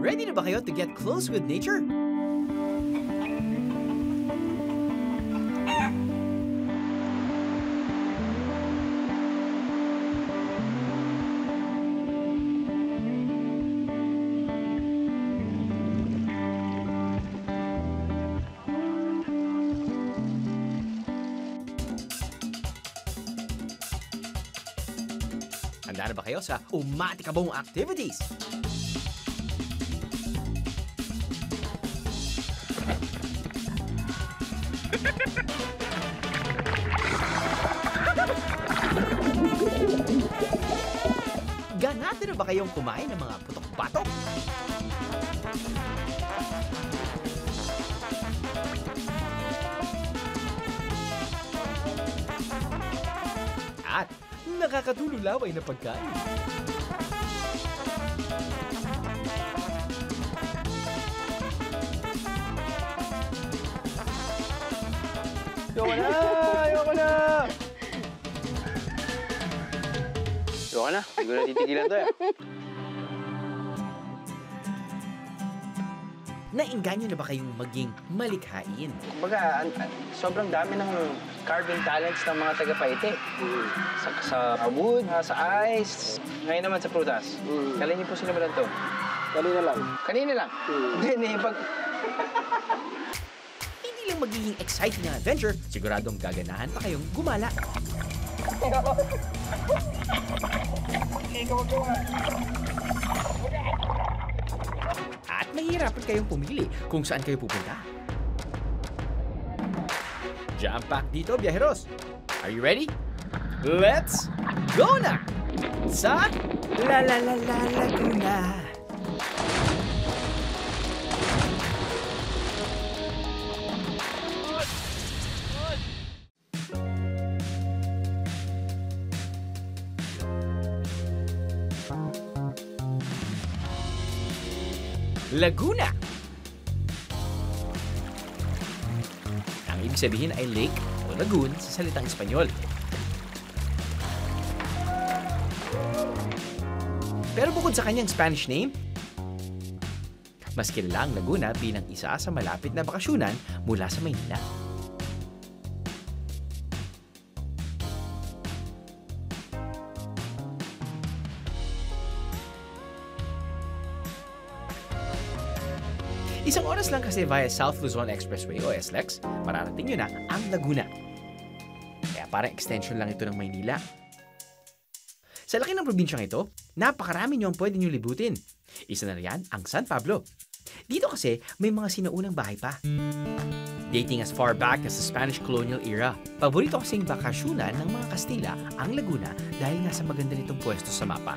Ready na ba kayo to get close with nature? Handa na ba kayo sa umatikabong activities? Ganado na ba kayong kumain ng mga putok-batok? At nakakatululaway na pagkain. Ayoko na! Ayoko na! Ayoko na. Hindi ko na titigilan to eh. Nainganyo na ba kayong maging malikhain? Kumbaga, sobrang dami ng carving talents ng mga taga-Paite. Sa wood, sa ice, ngayon naman sa prutas. Kailan niyo po sinimulan to? Kanina lang. Kanina lang? Hindi, pag... Hindi lang magiging exciting na adventure, siguradong gaganahan pa kayong gumala. At mahihirapan kayong pumili kung saan kayo pupunta. Jump pack dito, biyaheros! Are you ready? Let's go na! Sa La La La La Laguna! Laguna. Ang ibig sabihin ay lake o lagoon sa salitang Espanyol. Pero bukod sa kanyang Spanish name, mas kilala ang Laguna bilang isa sa malapit na bakasyunan mula sa Maynila. Isang oras lang kasi via South Luzon Expressway o SLEX, mararating nyo na ang Laguna. Kaya parang extension lang ito ng Maynila. Sa laki ng probinsyang ito, napakarami nyo ang pwede nyo libutin. Isa na riyan ang San Pablo. Dito kasi may mga sinaunang bahay pa. Dating as far back as the Spanish colonial era, paborito kasing bakasyunan ng mga Kastila ang Laguna dahil nga sa maganda nitong pwesto sa mapa.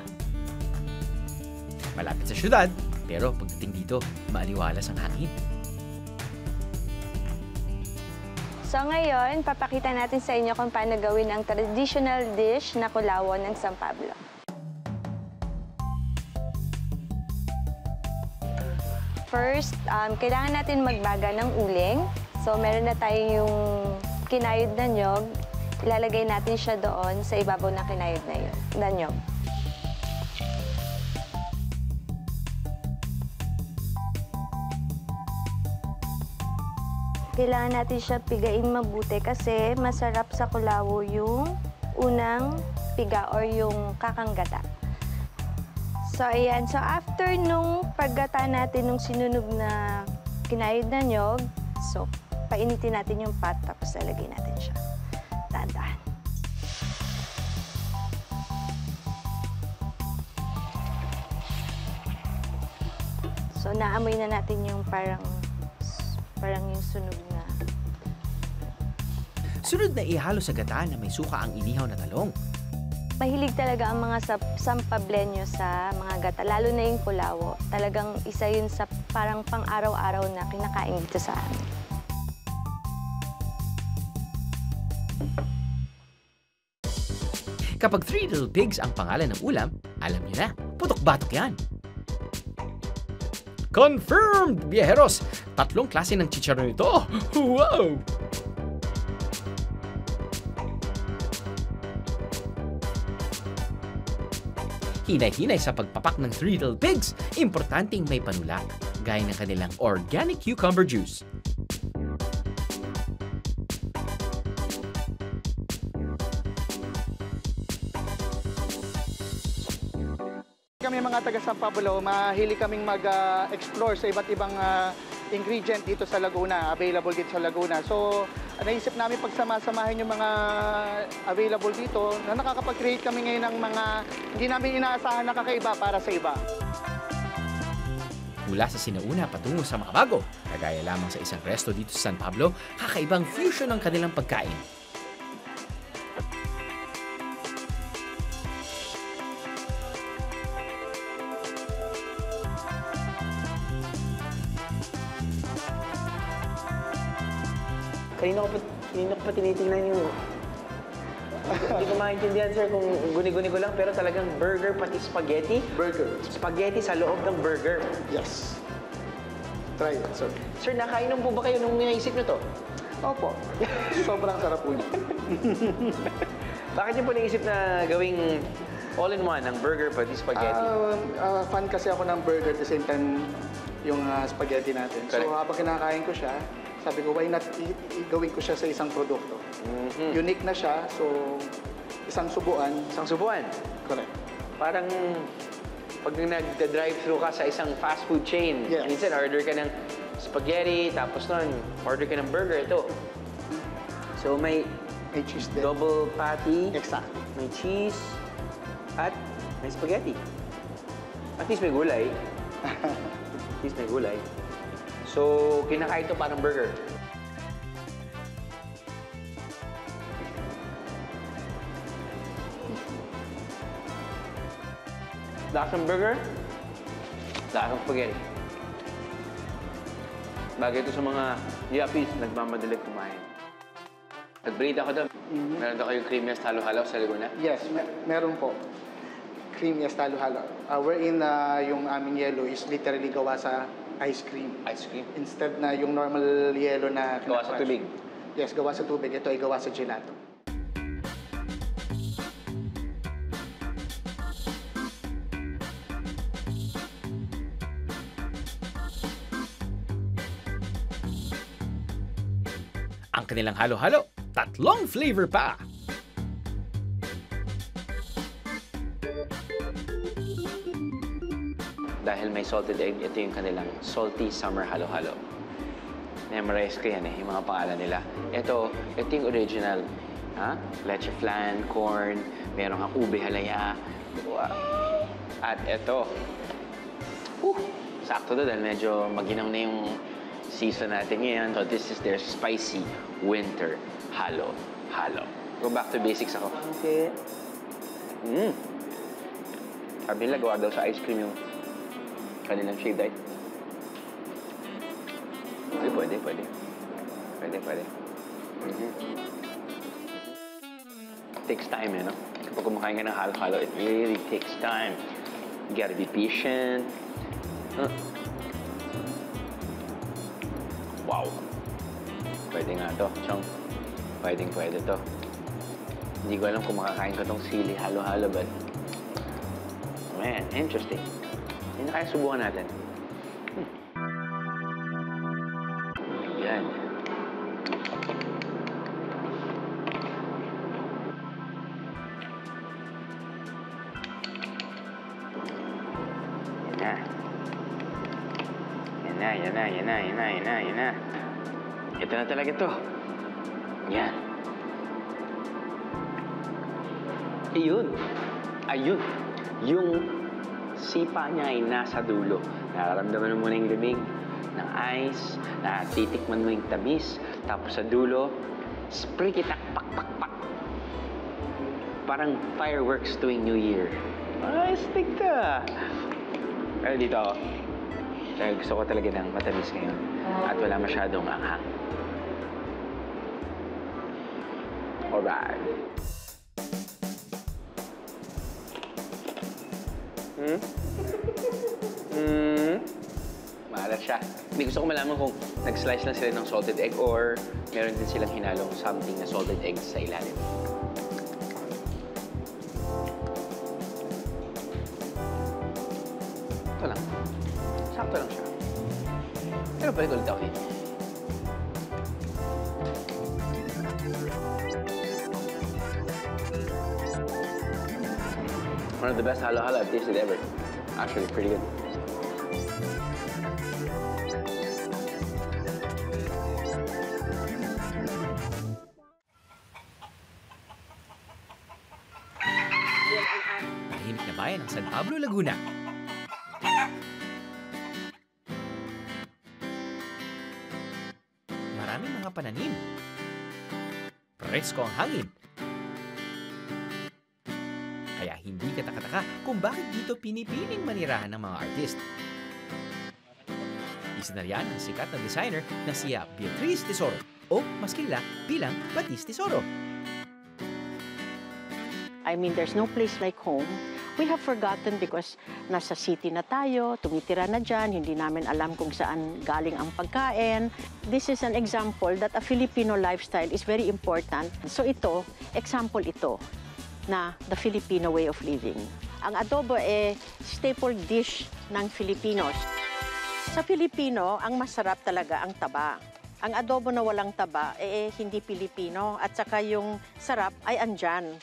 Malapit sa syudad, pero pagdating dito, maaliwalas ang hangin. So ngayon, papakita natin sa inyo kung paano gawin ang traditional dish na kulawon ng San Pablo. First, kailangan natin magbaga ng uling. So meron na tayo yung kinayod na nyog. Ilalagay natin siya doon sa ibabaw ng kinayod na nyog. Kailangan natin siya pigain mabuti kasi masarap sa kulawo yung unang piga or yung kakanggata. So, ayan. So, after nung paggata natin nung sinunog na kinayod na nyog, so, painitin natin yung pot tapos lalagay natin siya. Dahan-dahan. So, naamoy na natin yung parang yung sunog na. Sunod na ihalo sa gata na may suka ang inihaw na talong. Mahilig talaga ang mga sampablenyo sa mga gata, lalo na yung kulawo. Talagang isa yun sa parang pang-araw-araw na kinakain dito sa amin. Kapag Three Little Pigs ang pangalan ng ulam, alam niyo na, putok-batok yan. Confirmed, biyaheros! 3 klase ng chicharon ito. Wow! Hinay-hinay sa pagpapak ng Three Little Pigs, importanteng may panulat, gaya ng kanilang organic cucumber juice. Kami mga taga San Pablo, mahilig kaming mag-explore sa iba't ibang ingredient dito sa Laguna, available dito sa Laguna. So, naisip namin pagsama-samahin yung mga available dito na nakakapag-create kami ngayon ng mga hindi namin inaasahan na kakaiba para sa iba. Mula sa sinauna patungo sa makabago, kagaya lamang sa isang resto dito sa San Pablo, kakaibang fusion ng kanilang pagkain. Kanina ko pa tinitingnan yung... Hindi ko maintindihan, sir, kung guni-guni ko lang, pero talagang burger pati spaghetti. Burger. Spaghetti sa loob ng burger. Yes. Try it, sir. Sir, nakainom po ba kayo nung naisip nyo to? Opo. Sobrang sarap po niya. Bakit niyo po naisip na gawing all-in-one ng burger pati spaghetti? Fan kasi ako ng burger at the same time yung spaghetti natin. Correct. So habang kinakain ko siya, sabi ko, why not gawin ko siya sa isang produkto? Unique na siya, so isang subuan. Isang subuan. Correct. Parang pag nag-drive-thru ka sa isang fast food chain, Yes. minsan order ka ng spaghetti, tapos nun, order ka ng burger. Ito. So may May cheese din. double patty, Exactly. may cheese, at may spaghetti. At least may gulay. At least may gulay. So, kinakain ito parang burger. Lasang burger, lasang spaghetti. Bagay ito sa mga yuppies, nagmamadalit kumain. Nag-breed ako doon. Meron daw kayong creamiest halo-halo sa Laguna. Yes, meron po. Creamiest halo-halo. Wherein yung aming yellow is literally gawa sa ice cream. Ice cream. Instead na yung normal yellow na Gawa sa kinakrush. tubig. Yes, gawa sa tubig. Ito ay gawa sa gelato. Ang kanilang halo-halo, tatlong flavor pa! Dahil may salted egg, ito yung kanilang salty summer halo-halo. Memorize ko yan yung mga pangalan nila. Ito yung original. Leche flan, corn, meron kang ube halaya. Wow. At ito. Sakto to dahil medyo maginaw na yung season natin ngayon. So this is their spicy winter halo-halo. Go back to basics ako. Okay. Sabi nila, gawa daw sa ice cream yung kanilang shaved ice. Pwede. Takes time, no? Kapag kumakain ka ng halo-halo, it really takes time. You gotta be patient. Wow. Pwede nga to, Chong. Pwede to. Hindi ko alam kung makakain ko tong sili halo-halo, but... Man, interesting. Hindi na kaya subukan natin. Yan. Yan na. Ito na talaga to. Yan. Ayun. Yung sipa niya ay nasa dulo. Nararamdaman mo na yung lamig ng ice, natitikman mo yung tamis, tapos sa dulo, sprikitak, pak. Parang fireworks tuwing New Year. Ay, stick ka! Pero dito ako. Dahil gusto ko talaga ng matamis ngayon. At wala masyadong anghang. Alright. Maalat siya. Hindi gusto ko malaman kung nag-slice lang sila ng salted egg or meron din silang hinalong something na salted egg sa ilalim. sakto lang. Sakto lang siya. Pero balik ulit ako dito. One of the best halo-halo I've tasted ever. Actually, pretty good. Tahimik na bayan ng San Pablo, Laguna. Maraming mga pananim. Presko ang hangin. Kaya hindi katakataka kung bakit dito pinipiling manirahan ng mga artist. Isa na riyan ang sikat na designer na siya Beatriz Tesoro o mas kilala bilang Batis Tesoro. I mean, there's no place like home. We have forgotten because nasa city na tayo, tumitira na dyan, hindi namin alam kung saan galing ang pagkain. This is an example that a Filipino lifestyle is very important. So ito, example ito na the Filipino way of living. Ang adobo staple dish ng Filipinos. Sa Filipino, ang masarap talaga ang taba. Ang adobo na walang taba, hindi Pilipino. At saka yung sarap ay andyan.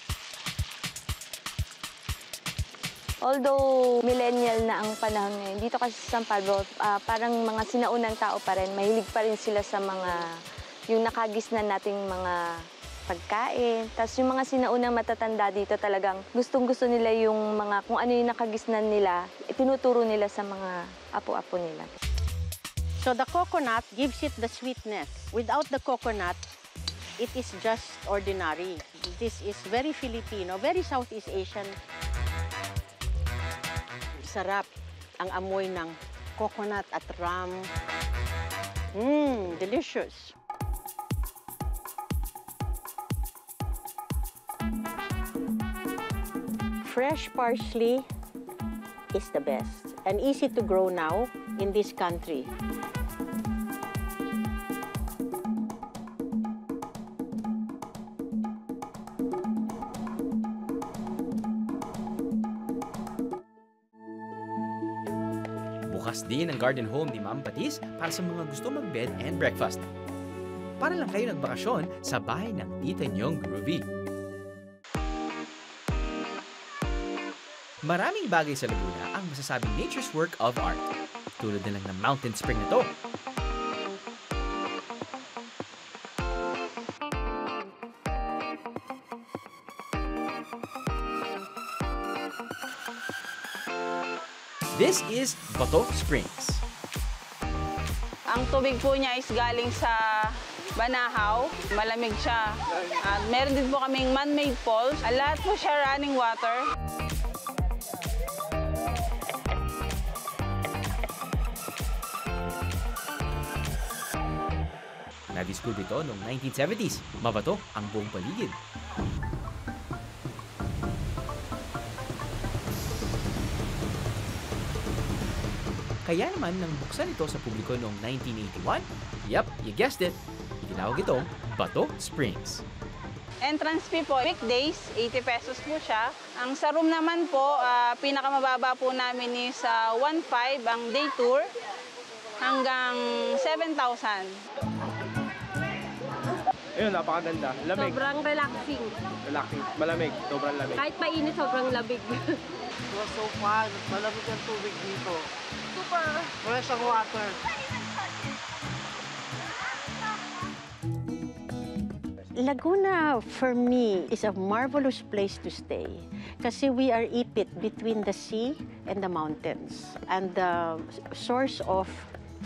Although millennial na ang panahon ngayon, dito kasi sa San Pablo, parang mga sinaunang tao pa rin. Mahilig pa rin sila sa yung nakagisnan nating mga pagkain. Tapos yung mga sinaunang matatanda dito talagang gustong-gusto nila yung kung ano yung nakagisnan nila, itinuturo nila sa mga apo-apo nila. So the coconut gives it the sweetness. Without the coconut, it is just ordinary. This is very Filipino, very Southeast Asian. Sarap ang amoy ng coconut at rum. Delicious. Fresh parsley is the best and easy to grow now in this country. Bukas din ang garden home ni Ma'am Batis para sa mga gusto mag-bed and breakfast. Para lang kayo nagbakasyon sa bahay ng tita niyong groovy. Maraming bagay sa Laguna ang masasabing nature's work of art. Tulad na lang ng mountain spring na to. This is Bato Springs. Ang tubig po niya is galing sa Banahaw. Malamig siya. At meron din po kaming man-made falls. Lahat po siya running water. Na-discover ito noong 1970s. Mabato ang buong paligid. Kaya naman nang buksan ito sa publiko noong 1981, yep, you guessed it, itinawag itong Bato Springs. Entrance fee po, weekdays, 80 pesos po siya. Ang sa room naman po, pinakamababa po namin is 1,500 ang day tour hanggang 7,000. Ayun, napakaganda. Lamig. Sobrang relaxing. Relaxing. Malamig. Sobrang lamig. Kahit mainit, sobrang labig. It was so fun. Malamig ang tubig dito. Super! Fresh ang water. Laguna, for me, is a marvelous place to stay. Kasi we are ipit between the sea and the mountains. And the source of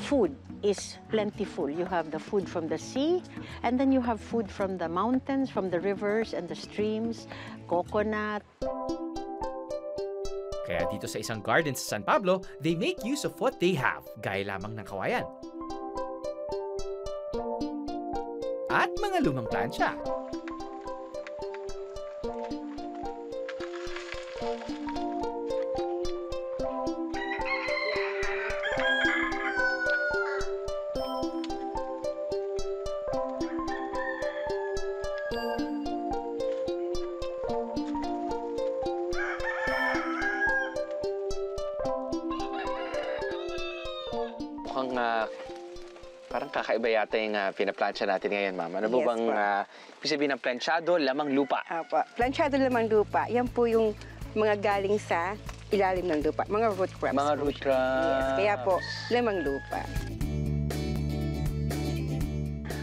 food is plentiful. You have the food from the sea, and then you have food from the mountains, from the rivers and the streams, coconut. Kaya dito sa isang garden sa San Pablo, they make use of what they have, gaya lamang ng kawayan. At mga lumang plancha. mukhang parang kakaiba yata yung pinaplansya natin ngayon, ma'am. Ano Yes, bang ibig sabihin ng planchado, lamang lupa? Apo. Planchado lamang lupa. Yan po yung mga galing sa ilalim ng lupa. Mga root crops. Mga po root siya. crops. Yes. Kaya po, lamang lupa.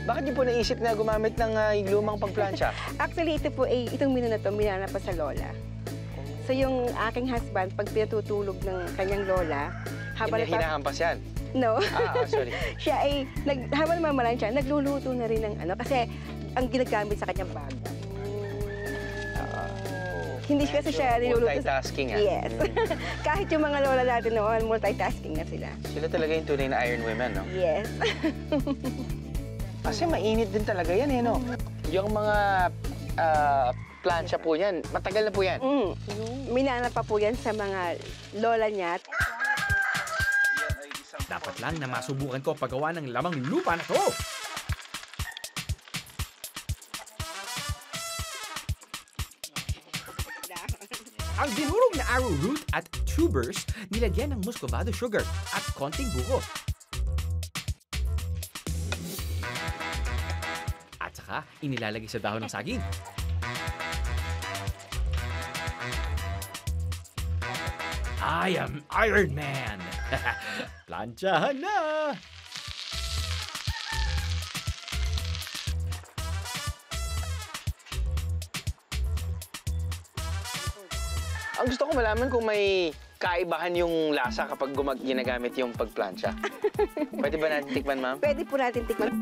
Bakit niyo po naisip na gumamit ng lumang pagplansya? Actually, ito po itong mino na to, minana pa sa lola. So yung aking husband, pag pinatutulog ng kanyang lola, habang Hinahampas yan? No. Sorry. Siya ay, habang namamalan siya, nagluluto na rin ng ano, kasi ang ginagamit sa kanyang baga. Hindi kasi siya niluluto. Multitasking, Yes. Kahit yung mga lola natin noon, multitasking na sila. Sila talaga yung tunay na iron women, no? Yes. Kasi mainit din talaga yan, no? Yung mga plancha po yan, matagal na po yan. Minana pa po yan sa mga lola niya. Dapat lang na masubukan ko paggawa ng lamang lupa na to. Ang dinurog na arrowroot at tubers nilagyan ng muscovado sugar at konting buko. At saka inilalagay sa dahon ng saging. I am Iron Man! Planchahan na! Ang gusto ko malaman kung may kaibahan yung lasa kapag ginagamit yung pagplansya. Pwede ba natin tikman, ma'am? Pwede po natin tikman.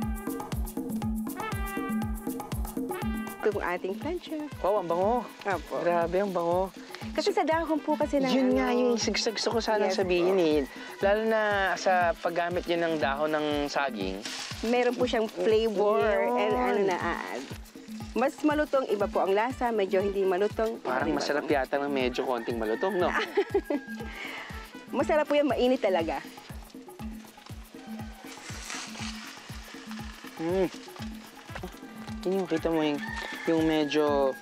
Ito yung ating plancha. Wow, ang bango. Apo. Grabe, ang bango. Kasi sa dahon po kasi ng Yun nga yung gusto ko sanang sabihin eh. Lalo na sa paggamit yun ng dahon ng saging. Meron po siyang flavor and ano na add. Mas malutong, iba po ang lasa, medyo hindi malutong. Parang masarap yata ng medyo konting malutong, no? Masarap po yan, mainit talaga. Yun yung kita mo yung medyo,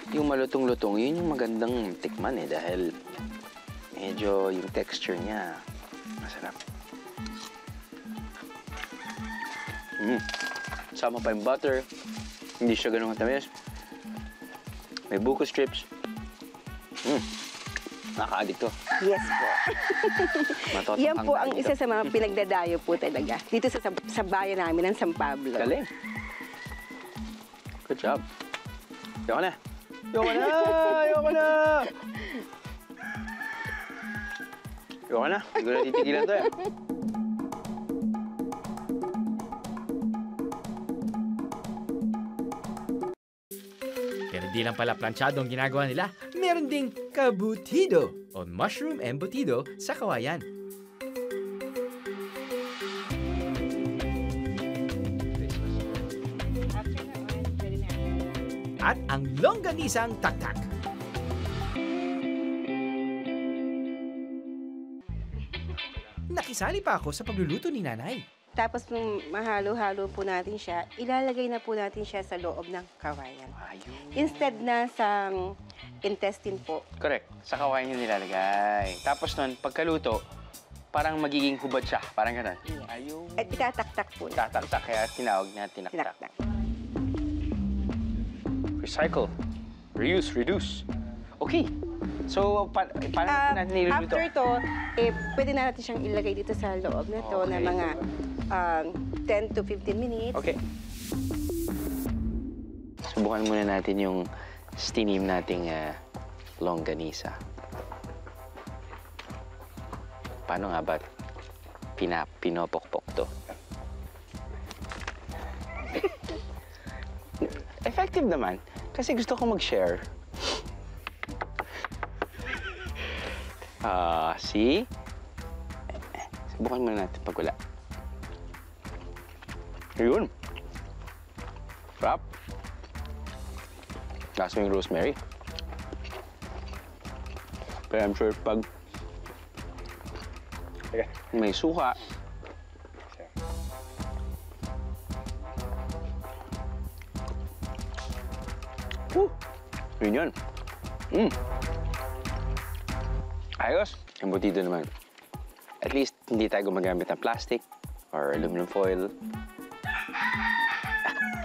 yung malutong-lutong, yun yung magandang tikman eh, dahil medyo yung texture niya masarap. Sama pa yung butter, hindi siya ganun katamis. May buko strips. Nakaka-addict to. Yes po. Matotokhang Yan po ang dito. isa sa mga pinagdadayo po talaga. Dito sa bayan namin ng San Pablo. Galing. Good job. Ayoko na. Ayoko na! Ayoko na! Ayoko na. Hindi ko na titigilan to eh. Pero di lang pala planchado ang ginagawa nila, meron ding kabutido o mushroom embutido sa kawayan. At ang longganisang taktak. Nakisali pa ako sa pagluluto ni nanay. Tapos nung mahalo-halo po natin siya, ilalagay na po natin siya sa loob ng kawayan. Ayun. Instead na sa intestine po. Correct. Sa kawain yung nilalagay. Tapos nun, pagkaluto, parang magiging hubad siya. Parang gano'n. Yes. Ayun. At itataktak po na. Tataktak, kaya tinawag na tinaktak. Tinaktak. Recycle. Reuse, reduce. Okay. So, paano natin niluluto? After to, pwede na natin siyang ilagay dito sa loob na to na mga 10 to 15 minutes. Okay. Subukan muna natin yung stinim nating longganisa. Paano nga ba pinopokpok to? Effective naman, kasi gusto ko mag-share. See? Subukan muna natin pag wala. Ayun. Sarap. Lasa yung rosemary. Pero I'm sure pag may suka, yun yun. Ayos. Embutido naman. At least, hindi tayo gumagamit ng plastic. or aluminum foil.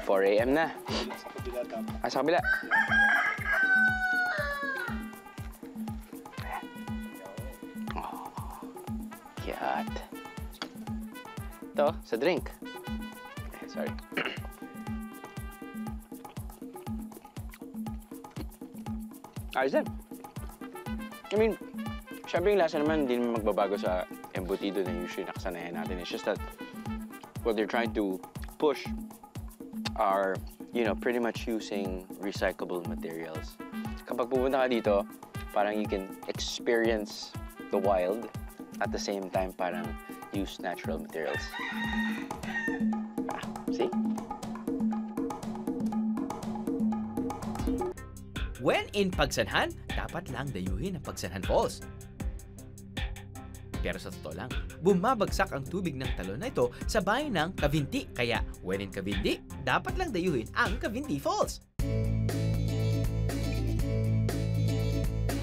4 a.m. na. Sa kabila. Oh, cute. Ito, sa drink. Sorry. Ayos din. I mean, syempre yung lasa naman hindi naman magbabago sa embutido na usually nakasanayan natin. It's just that what they're trying to push are, pretty much using recyclable materials. Kapag pupunta ka dito, parang you can experience the wild at the same time parang use natural materials. See? When in Pagsanhan, dapat lang dayuhin ang Pagsanhan Falls. Pero sa totoo lang, bumabagsak ang tubig ng talon na ito sa bayan ng Cavinti. Kaya, when in Cavinti, dapat lang dayuhin ang Cavinti Falls.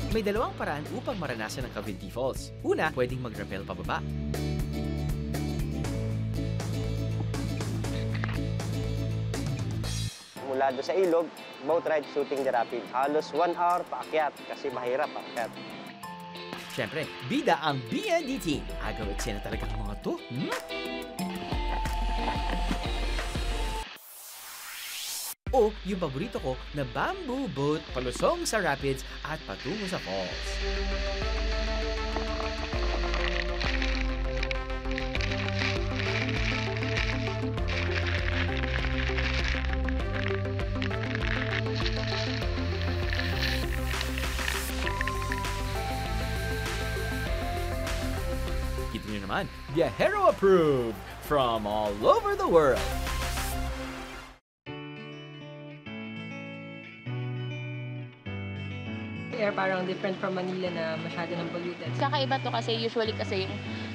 May dalawang paraan upang maranasan ang Cavinti Falls. Una, pwedeng mag-rappel pababa. Mula doon sa ilog, boat ride shooting the rapid. Halos 1 hour paakyat kasi mahirap paakyat. Siyempre, bida ang BNDT. Agaw eksena talaga ang mga to. O yung paborito ko na bamboo boat palusong sa rapids at patungo sa falls. Kita nyo naman, Viajero approved from all over the world. Air parang different from Manila na masyado ng polluted. Kakaiba to kasi usually kasi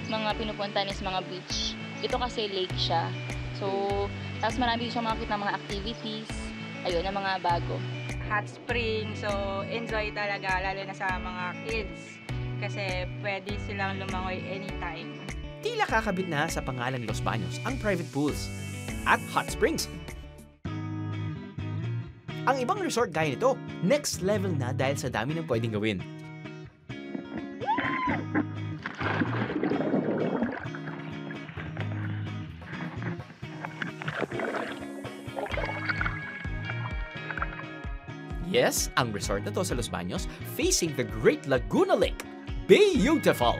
yung mga pinupuntahan is mga beach. Ito kasi lake siya. So, tapos marami siyang makakita ng mga activities. Ayun, na mga bago. Hot spring, so enjoy talaga lalo na sa mga kids. Kasi pwede silang lumangoy anytime. Tila kakabit na sa pangalan Los Baños ang private pools at hot springs. Ang ibang resort gaya nito, next level na dahil sa dami ng pwedeng gawin. Yes, ang resort na to sa Los Baños facing the Great Laguna Lake. Beautiful!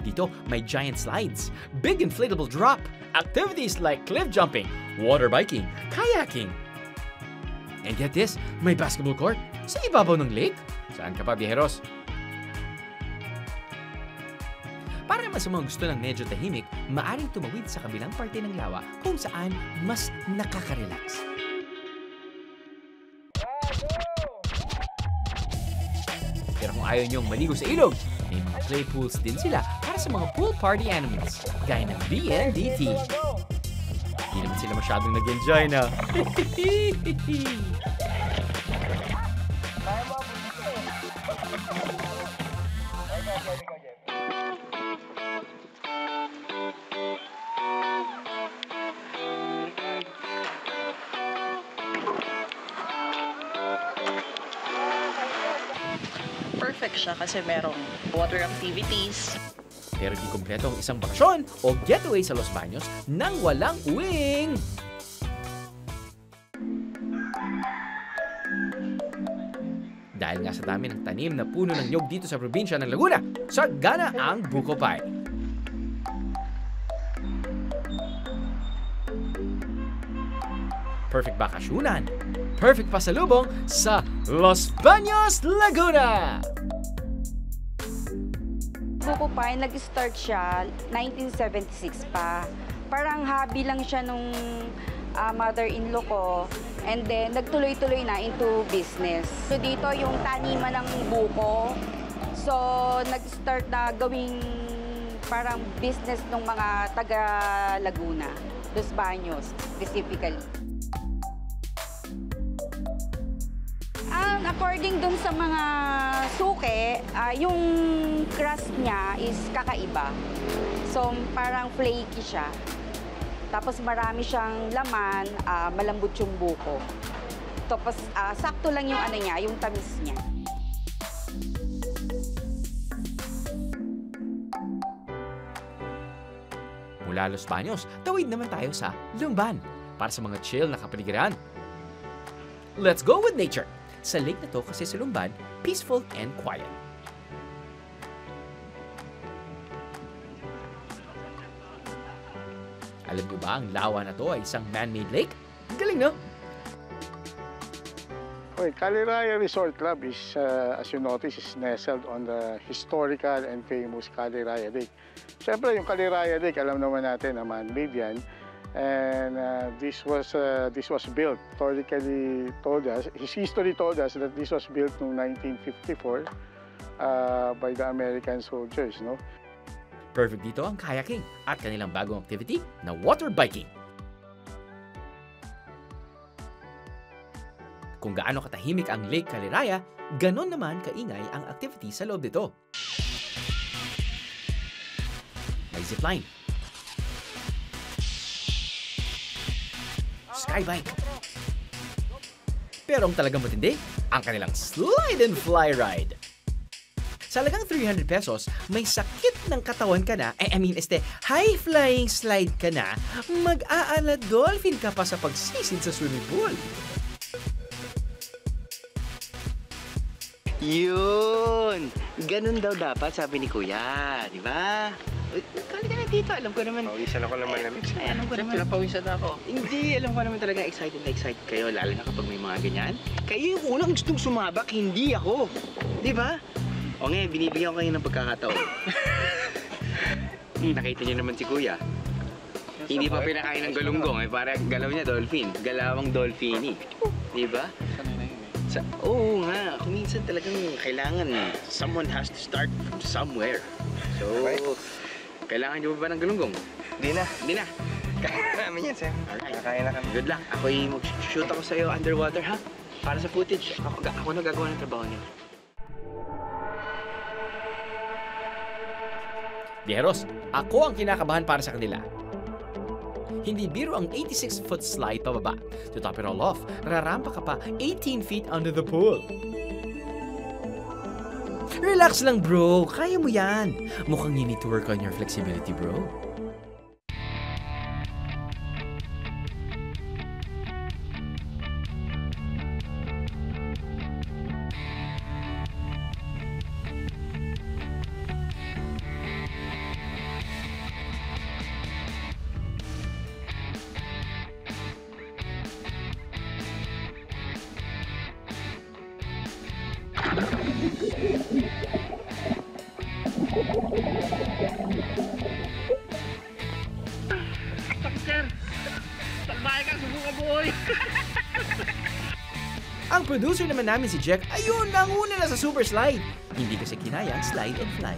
Dito, may giant slides, big inflatable drop, activities like cliff jumping, water biking, kayaking. And get this, may basketball court sa ibabaw ng lake. Saan ka pa, biyeros? Para naman sa mga gusto ng medyo tahimik, maaring tumawid sa kabilang parte ng lawa kung saan mas nakaka-relax. Pero kung ayaw niyong maligo sa ilog, may mga play pools din sila para sa mga pool party animals, gaya ng BNDT. Hindi naman sila masyadong nag-enjoy na. Perfect siya kasi merong water activities. Pero di kumpleto ang isang bakasyon o getaway sa Los Baños nang walang uwing. Dahil nga sa dami ng tanim na puno ng nyog dito sa probinsya ng Laguna, sagana ang buko pie. Perfect bakasyonan, perfect pasalubong sa Los Baños, Laguna! Buko Pie, nag-start siya 1976 pa. Parang hobby lang siya nung mother-in-law ko. And then, nagtuloy-tuloy na into business. So, dito yung taniman ng buko. So, nag-start na gawing parang business ng mga taga-Laguna. Los Baños, specifically. according dun sa mga suke, yung crust niya is kakaiba. So, parang flaky siya. Tapos marami siyang laman, malambot yung buko. Tapos sakto lang yung ano niya, yung tamis niya. Mula Los Baños, tawid naman tayo sa Lumban para sa mga chill na kapaligiran. Let's go with nature! Sa lake na to kasi sa Lumban, peaceful and quiet. Alam niyo ba ang lawa na to ay isang man-made lake? Galing, no? Okay, Caliraya Resort Club is, as you notice, is nestled on the historical and famous Caliraya Lake. Siyempre, yung Caliraya Lake, alam naman natin na man-made yan. And this was built, historically told us, his history told us that this was built in 1954 by the American soldiers, no? Perfect dito ang kayaking at kanilang bagong activity na water biking. Kung gaano katahimik ang Lake Caliraya, ganon naman kaingay ang activity sa loob nito. May zipline, skybike, pero ang talagang matindi, ang kanilang slide and fly ride. Sa halagang 300 pesos, may sakit ng katawan ka na, high-flying slide ka na, mag-aala dolphin ka pa sa pagsisid sa swimming pool. Yun! Ganun daw dapat, sabi ni Kuya, di ba? Kali ka na dito, alam ko naman. Pawisan ako naman namin. Ay, alam ko naman. Pinapawisan ako. Hindi, alam ko naman talaga excited na excited kayo, lalo na kapag may mga ganyan. Kayo yung unang gustong sumabak, hindi ako. Di ba? O ngayon, binibigyan ko kayo ng pagkakataon. Nakita niyo naman si Kuya. Hindi pa pinakain ng galunggong, parang galaw niya dolphin. Galawang dolphini. Di ba? Oo nga, kung minsan talagang kailangan, someone has to start from somewhere. So, kailangan niyo ba ng galunggong? Hindi na. Hindi na. Kaya namin yan, sir. Alright. Nakakain na kami. Good luck. Ako'y mag-shoot ako sa'yo underwater, ha? Para sa footage. Ako na gagawa ng trabaho niya. Diheros, ako ang kinakabahan para sa kanila. Hindi biro ang 86-foot slide pababa. To top it all off, rarampa ka pa 18 feet under the pool. Relax lang, bro. Kaya mo yan. Mukhang you need to work on your flexibility, bro. Ang producer naman namin si Jack, ayun, nanguna na sa super slide. Hindi kasi kinaya ang slide and fly.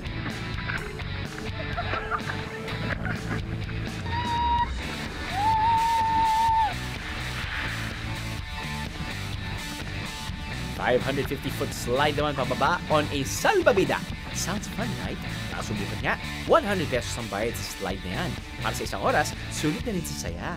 $550-foot slide naman pababa on a salbabida. Sounds fun, right? Nakasubukan nga, 100 pesos ang bayad sa slide na yan. Para sa isang oras, sulit na rin sa saya.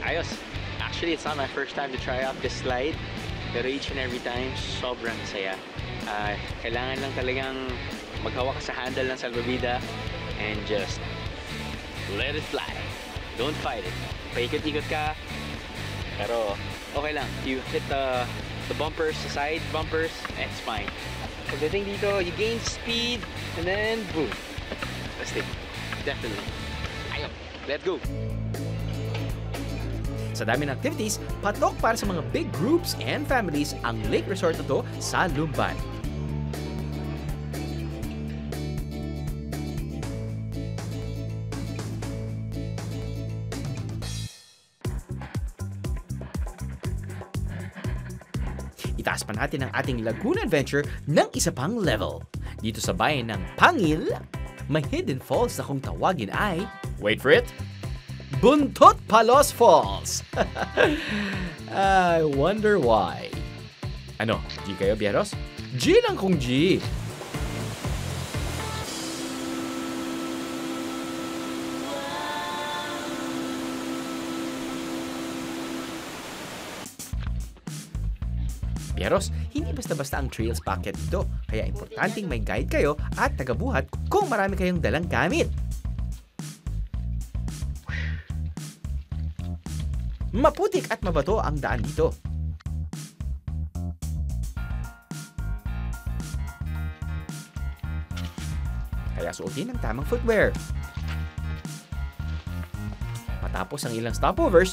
Ayos. Actually, it's not my first time to try out this slide. Pero each and every time, sobrang saya. Kailangan lang talagang maghawak sa handle ng salbabida and just let it fly. Don't fight it. Paikot-ikot ka, pero okay lang. You hit the bumpers, the side bumpers, it's fine. Pagdating dito, you gain speed, and then boom. That's it. Definitely. Ayaw. Let's go. Sa dami ng activities, patok para sa mga big groups and families ang lake resort na to sa Lumban. Itaas pa natin ang ating Laguna Adventure ng isa pang level. Dito sa bayan ng Pangil, may hidden falls na kung tawagin ay, wait for it, Buntot Palos Falls. I wonder why. Ano, G kayo, Bieros? G lang kung G. Bieros, hindi basta-basta ang trails packet dito, kaya importanteng may guide kayo at tagabuhat kung marami kayong dalang gamit. Maputik at mabato ang daan dito. Kaya suotin ang tamang footwear. Matapos ang ilang stopovers,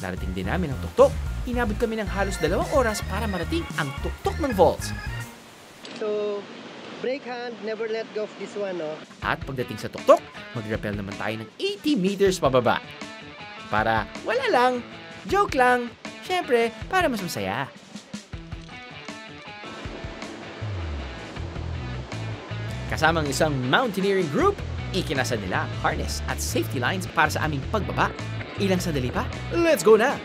narating din namin ang tuktok. Inabot kami ng halos 2 oras para marating ang tuktok ng falls. So, brake hand, never let go of this one, no? At pagdating sa tuktok, mag-rappel naman tayo ng 80 meters pababa. Para wala lang, joke lang, syempre, para mas masaya. Kasamang isang mountaineering group, ikinasa nila harness at safety lines para sa aming pagbaba. Ilang sandali pa, let's go na!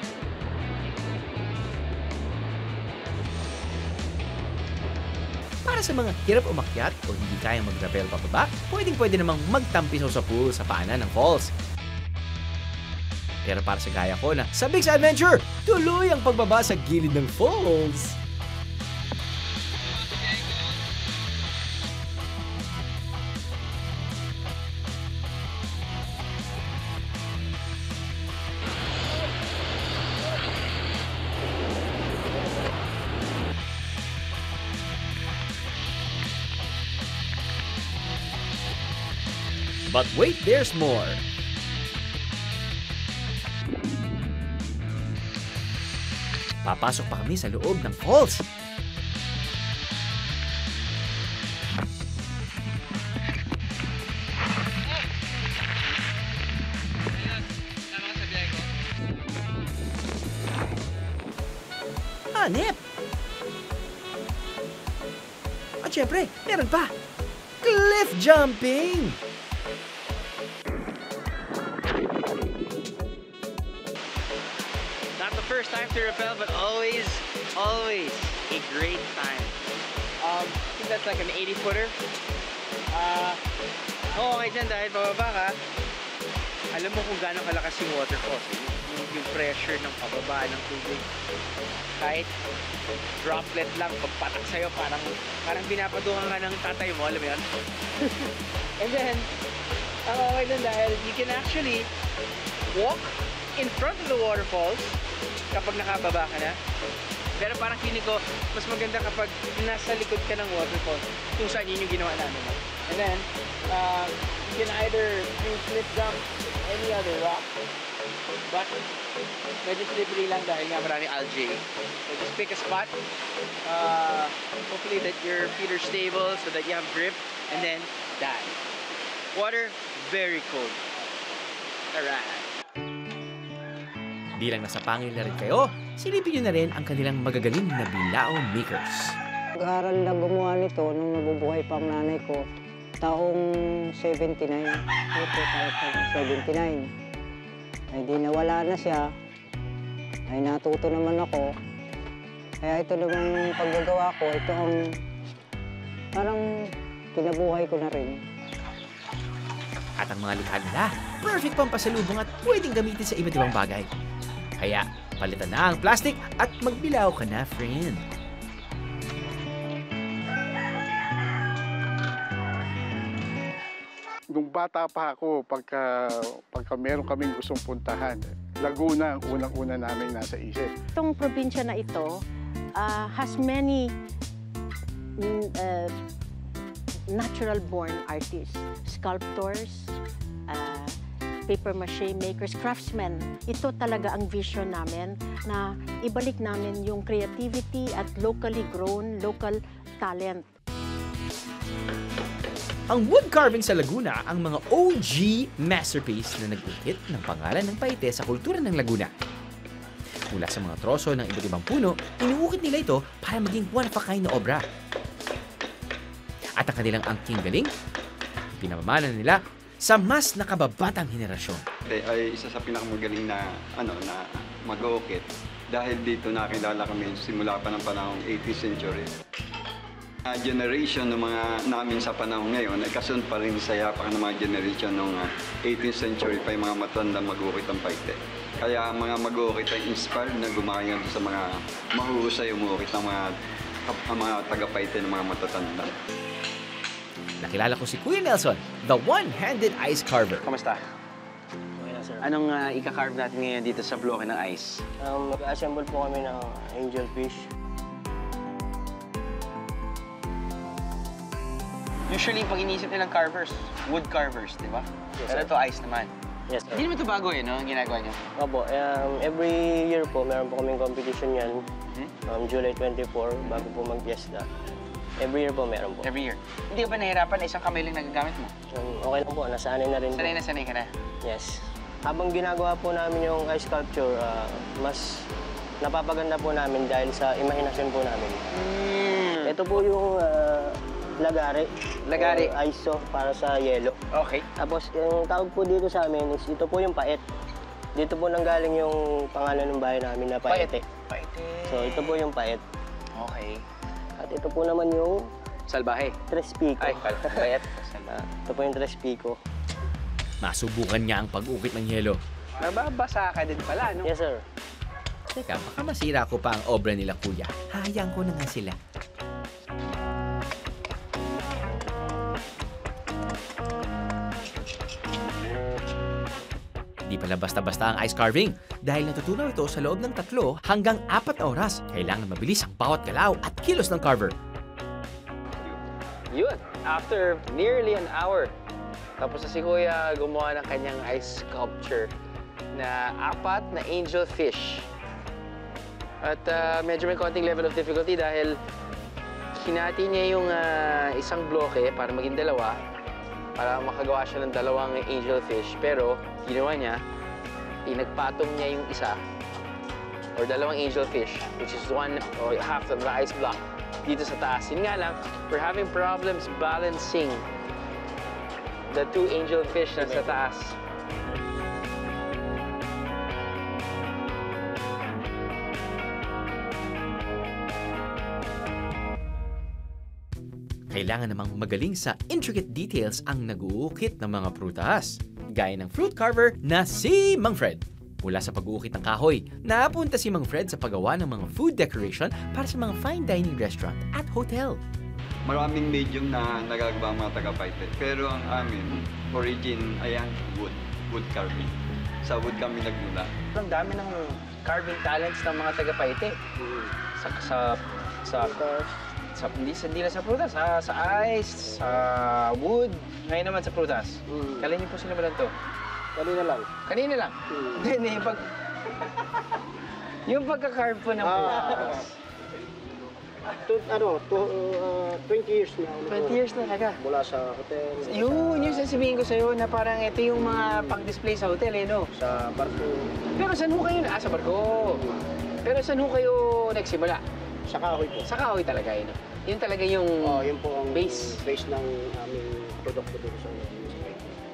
Para sa mga hirap umakyat o hindi kayang mag-rappel pababa, pwede namang magtampisaw sa pool sa paanan ng falls. Pero para sa gaya ko na sa Big's Adventure, tuloy ang pagbaba sa gilid ng falls. But wait, there's more. Papasok pa kami sa loob ng falls. Hanep! At syempre, meron pa! Cliff jumping! First time to rappel, but always a great time. I think that's like an 80-footer. Okay dyan dahil pababa ka, alam mo kung gaano kalakas yung waterfalls. Yung pressure ng pababa ng tubig. Kahit droplet lang, pagpatak sa'yo, parang binapadukan ka ng tatay mo, alam mo yun? And then, okay dyan dahil you can actually walk in front of the waterfalls kapag nakababa ka na. Pero parang feeling ko, mas maganda kapag nasa likod ka ng waterfall kung saan yun yung ginawa namin. And then, you can either do slip jump or any other rock. But, medyo slippery lang dahil nga marami algae. So just pick a spot. Hopefully that your feet are stable so that you have grip. And then, dive. Water, very cold. Alright. Bilang nasa pangil na rin kayo, silipin nyo na rin ang kanilang magagaling na bilao makers. Nag-aaral na gumawa nito nung nabubuhay pa ang nanay ko, taong 79. Ito, taong 79. Ay di nawala na siya, ay natuto naman ako. Kaya ito naman paggagawa ko, ito ang parang kinabuhay ko na rin. At ang mga likha nila, perfect pang pasalubong at pwedeng gamitin sa iba't ibang bagay. Kaya, palitan na ang plastic at magbilao ka na, friend. Nung bata pa ako, pagka meron kaming gustong puntahan, Laguna ang unang-una namin nasa isip. Itong probinsya na ito has many natural-born artists, sculptors, paper-mache makers, craftsmen. Ito talaga ang vision namin na ibalik namin yung creativity at locally grown, local talent. Ang wood carving sa Laguna ang mga OG masterpiece na nag-ihit ng pangalan ng Paite sa kultura ng Laguna. Mula sa mga troso ng iba't ibang puno, inuukit nila ito para maging one of a kind na obra. At ang kanilang angking galing, pinamamanan nila sa mas nakababatang henerasyon. Ay isa sa pinakamagaling na mag-uukit dahil dito nakilala kami simula pa ng panahong 18th century. Generation ng mga namin sa panahon ngayon ay kasunod pa rin sa yapak ng mga generation ng 18th century pa yung mga matandang mag-uukit ng paite. Kaya mga mag-uukit ay inspired na gumaya sa mga mahuhusay umuukit ng mga taga-paite ng mga matatanda. Nakilala ko si Kuya Nelson, the one-handed ice carver. Kamusta? Okay na, sir. Anong ika-carve natin ngayon dito sa bloke ng ice? Mag-assemble po kami ng angelfish. Usually, pag inisip nilang carvers, wood carvers, di ba? Yes, Pero sir. ito ice naman. Yes, sir. Hindi naman ito bago no? Ang ginagawa niyo? Opo, every year po, meron po kaming competition yan. July 24, bago po mag-fiesta. Every year po, meron po. Every year. Hindi ka ba nahirapan na isang kamay lang nagagamit mo? Okay lang po, nasanay na rin po. Sanay ka na? Yes. Habang ginagawa po namin yung ice sculpture, mas napapaganda po namin dahil sa imahinasyon po namin. Ito po yung lagari. Lagari? Ice para sa yelo. Okay. Tapos, yung tawag po dito sa amin is ito po yung paet. Dito po nanggaling yung pangalan ng bahay namin na paete. Paete. So, ito po yung paet. Okay. At ito po naman yung salbahe. Tres Pico. Ay, paet. Ito po yung Tres Pico. Masubukan niya ang pag-ukit ng yelo. Nababasa ka din pala, no? Yes, sir. Teka, baka masira ko pa ang obra nila, kuya. Hayaan ko na nga sila. Di pala basta-basta ang ice carving dahil natutunaw ito sa loob ng 3 hanggang 4 na oras. Kailangan mabilis ang bawat galaw at kilos ng carver. Yun, after nearly an hour, tapos na si Kuya gumawa ng kanyang ice sculpture na 4 na angel fish. At medyo may konting level of difficulty dahil hinati niya yung isang bloke para maging 2 para makagawa siya ng 2 angel fish. Pero ginawa niya, pinagpatong niya yung isa or 2 angel fish, which is 1 or half of the ice block dito sa taas. Yun nga lang, we're having problems balancing the 2 angel fish na sa taas. Kailangan namang magaling sa intricate details ang nag-uukit ng mga prutas. Gaya ng fruit carver na si Mang Fred. Mula sa pag-uukit ng kahoy, napunta si Mang Fred sa paggawa ng mga food decoration para sa mga fine dining restaurant at hotel. Maraming medium na nagagawa mga taga-Paite. Pero ang amin, origin ay ang wood carving. Sa wood kami nagmula. Ang dami ng carving talents ng mga taga-Paite. Hindi lang sa prutas, sa ice, sa wood, ngayon naman sa prutas. Kailan niyo po sinimulan to? Kanina lang. Kanina lang? Hindi, yung pagka-carve po ng prutas. 20 years na. 20 years na talaga? Mula sa hotel. Yun sasabihin ko sa'yo na parang ito yung mga pang-display sa hotel, no? Sa barko. Pero saan ho kayo sa barko? Pero saan ho kayo nagsimula? Sa kahoy po. Sa kahoy talaga, no? Yun talaga yung yun po ang base ng aming produkto dito sa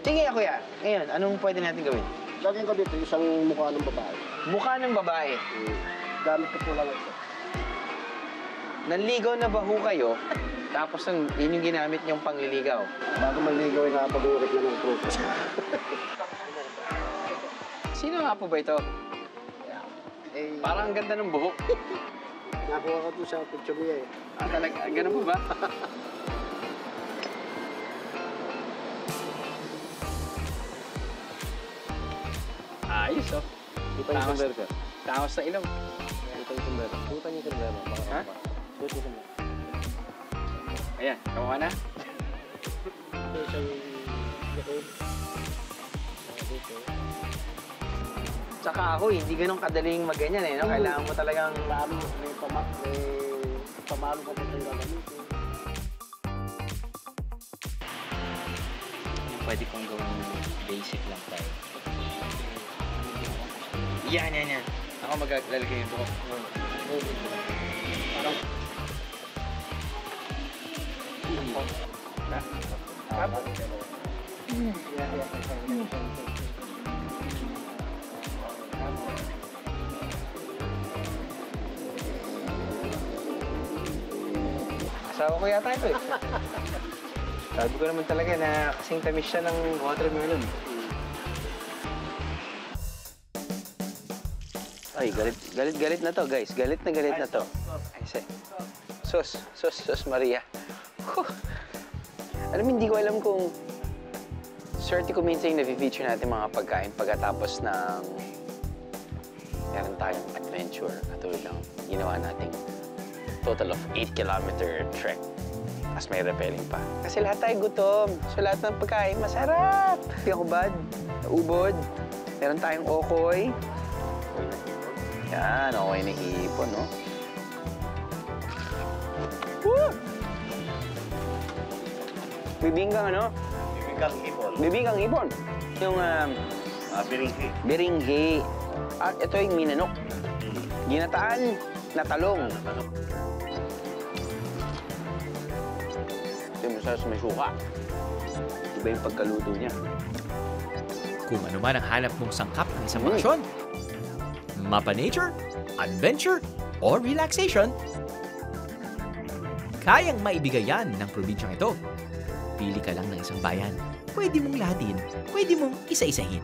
Sige, kuya. Ngayon, anong pwede natin gawin? Lagyan ko dito isang mukha ng babae. Mukha ng babae? Gamit ko po lang ito. Nanligaw na ba ho kayo? Tapos yun yung ginamit niyong pangliligaw? Bago manligaw ay nakapag-uukit na ng prutas. Sino nga po ba ito? Parang ang ganda ng buhok. Nakuha ko po sa picture niya eh. Talaga? Ganun po ba? Ayos, oh. Kita yung sombrero ka. Tangos na ilong. Kita yung sombrero. Kita yung sombrero. Ha? Kita yung sombrero. Ayan, kamuha na. Ito isang likod. Tsaka ako, hindi ganun kadaling magganyan eh, no? Kailangan mo talagang may pamalo ka po ito yung gagamitin. Pwede kong gawin basic lang tayo. Yan. Ako maglalagay yung buhok. Parang... Asawa ko yata ito eh. Sabi ko naman talaga na kasing tamis siya ng watermelon. Ay, galit na to, guys. Galit na to. Ay, Sos Maria. Alam mo, hindi ko alam kung swerte ko minsan yung na-feature natin mga pagkain pagkatapos ng meron tayong adventure. Katulad ng ginawa nating total of 8-kilometer trek. Tapos may rappelling pa. Kasi lahat tayo gutom. So lahat ng pagkain masarap. Hindi ako bad. Naubod. Meron tayong okoy. Yan, okoy na hipon, no? Woo! Bibinggang ano? Bibinggang hipon. Bibinggang hipon. Yung Biringhi. Biringhi. At ito yung minanok. Ginataan na talong. Ito yung masarap may suka. Iba yung pagkaluto niya. Kung ano man ang hanap mong sangkap ng isang bakasyon, mapa nature, adventure, or relaxation, kayang maibigay yan ng probinsyang ito. Pili ka lang ng isang bayan. Pwede mong lahatin, pwede mong isa-isahin.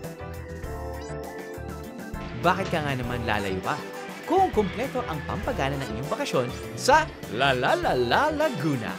Bakit ka nga naman lalayo pa? Kung kumpleto ang pampagana ng inyong bakasyon sa La La La La Laguna.